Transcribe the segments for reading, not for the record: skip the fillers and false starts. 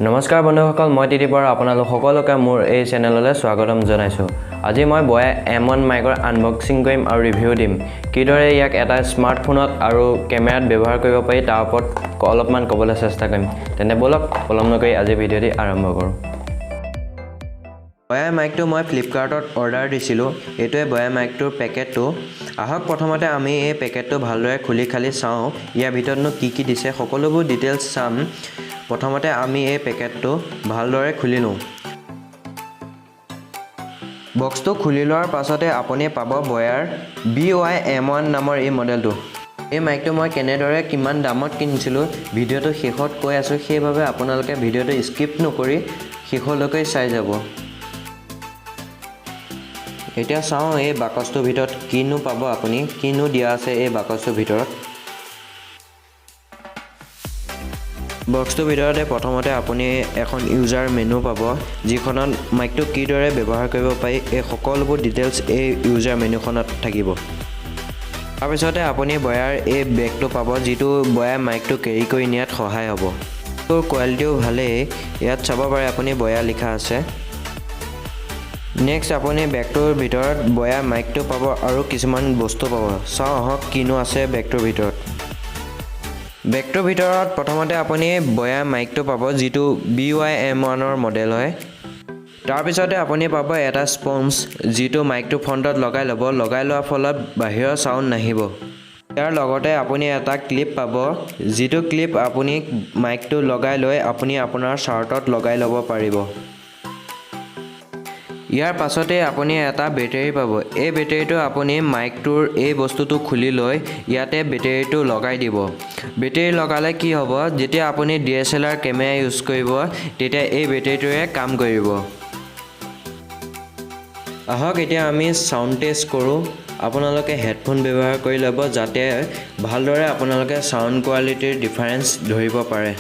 নমস্কাৰ বন্ধুসকল মই ত্ৰিদিপৰ আপোনালোক সকলোকে মোৰ এই চেনেললৈ স্বাগতম জনাইছো আজি মই বয়া M1 মাইকৰ আনবক্সিং কৰিম আৰু ৰিভিউ দিম কিদৰে ইয়াক এটা স্মাৰ্টফোনত আৰু কেমেৰাত ব্যৱহাৰ কৰিব পাৰি তাৰ ওপৰত অলপমান ক'বলৈ চেষ্টা কৰিম তেনে বলক পলম নকৰি আজি ভিডিঅ'টি আৰম্ভ কৰোঁ বয়া মাইকটো মই ফ্লিপকাৰ্টত অৰ্ডাৰ দিছিলোঁ এটোৱে বয়া মাইকটোৰ পেকেটটো আহক প্ৰথমতে আমি এই পেকেটটো ভালদৰে খুলি খালি চাওঁ ইয়াৰ ভিতৰতনো কি দিছে সকলোবোৰ ডিটেইলছ চাম প্ৰথমতে আমি এই পেকেটটো ভালদৰে খুলি লওঁ বক্সটো খুলি লোৱাৰ পাছতে আপুনি পাব বয়াৰ Boyamicunboxing নামৰ এই মডেলটো এই মাইকটো মই কেনেদৰে কিমান দামত কিনিছিলোঁ ভিডিঅ'টো শেষত কৈ আছোঁ সেইভাবে আপোনালোকে ভিডিঅ'টো স্কিপ নকৰি শেষলৈকে চাই যাব এতিয়া চাওঁ এই বাকচটোৰ ভিতৰত কিনো পাব আপুনি কিনো দিয়া আছে এই বাকচটোৰ ভিতৰত বক্সটোৰ ভিতৰতে প্ৰথমতে আপুনি এখন ইউজাৰ মেনু পাব যিখনত মাইকটো কিদৰে ব্যৱহাৰ কৰিব পাৰি এই সকলোবোৰ ডিটেইলছ এই ইউজাৰ মেনুখনত থাকিব তাৰপিছতে আপুনি বয়াৰ এই বেগটো পাব যিটো বয়া মাইকটো কেৰি কৰি নিয়াত সহায় হ'ব তোৰ কোৱালিটিও ভালেই ইয়াত চাব পাৰে আপুনি বয়া লিখা আছে নেক্সট আপুনি বেগটোৰ ভিতৰত বয়া মাইকটো পাব আৰু কিছুমান বস্তু পাব চাওঁ আহক কিনো আছে বেগটোৰ ভিতৰত বেগটোৰ ভিতৰত প্ৰথমতে আপুনি বয়া মাইকটো পাব যিটো Boyamicunboxing মডেল হয় তাৰপিছতে আপুনি পাব এটা স্পঞ্জ যিটো মাইকটো ফ্ৰণ্টত লগাই ল'ব লগাই লোৱাৰ ফলত বাহিৰৰ সাউণ্ড নাহিব ইয়াৰ লগতে আপুনি এটা ক্লিপ পাব যিটো ক্লিপ আপুনি মাইকটো লগাই লৈ আপুনি আপোনাৰ শাৰ্টত লগাই ল'ব পাৰিব ইয়াৰ পাছতে আপুনি এটা বেটাৰী পাব এই বেটাৰীটো আপুনি মাইকটোৰ এই বস্তুটো খুলি লৈ ইয়াতে বেটাৰীটো লগাই দিব বেটাৰী লগালে কি হ'ব যেতিয়া আপুনি DSLR কেমেৰা ইউজ কৰিব তেতিয়া এই বেটাৰীটোৱে কাম কৰিব আহক এতিয়া আমি সাউণ্ড টেষ্ট কৰোঁ আপোনালোকে হেডফোন ব্যৱহাৰ কৰি ল'ব যাতে ভালদৰে আপোনালোকে সাউণ্ড কোৱালিটিৰ ডিফাৰেন্স ধৰিব পাৰে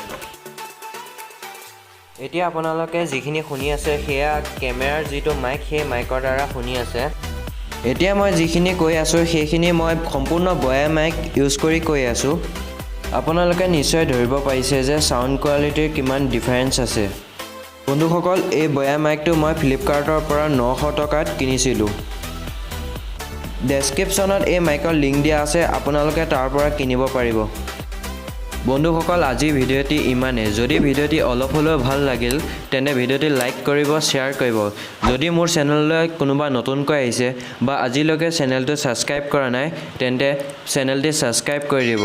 এতিয়া আপোনালোকে যিখিনি শুনি আছে সেয়া কেমেৰাৰ যিটো মাইক সেই মাইকৰ দ্বাৰা শুনি আছে এতিয়া মই যিখিনি কৈ আছোঁ সেইখিনি মই সম্পূৰ্ণ বয়া মাইক ইউজ কৰি কৈ আছোঁ আপোনালোকে নিশ্চয় ধৰিব পাৰিছে যে সাউণ্ড কোৱালিটিৰ কিমান ডিফাৰেন্স আছে বন্ধুসকল এই বয়া মাইকটো মই ফ্লিপকাৰ্টৰ পৰা 900 টকাত কিনিছিলোঁ ডেছক্ৰিপশ্যনত এই মাইকৰ লিংক দিয়া আছে আপোনালোকে তাৰ পৰা কিনিব পাৰিব বন্ধুসকল আজি ভিডিঅ'টি ইমানে যদি ভিডিঅ'টি অলপ হ'লেও ভাল লাগিল তেনে ভিডিঅ'টি লাইক কৰিব শ্বেয়াৰ কৰিব যদি মোৰ চেনেললৈ কোনোবা নতুনকৈ আহিছে বা আজিলৈকে চেনেলটো ছাবস্ক্ৰাইব কৰা নাই তেন্তে চেনেলটি ছাবস্ক্ৰাইব কৰি দিব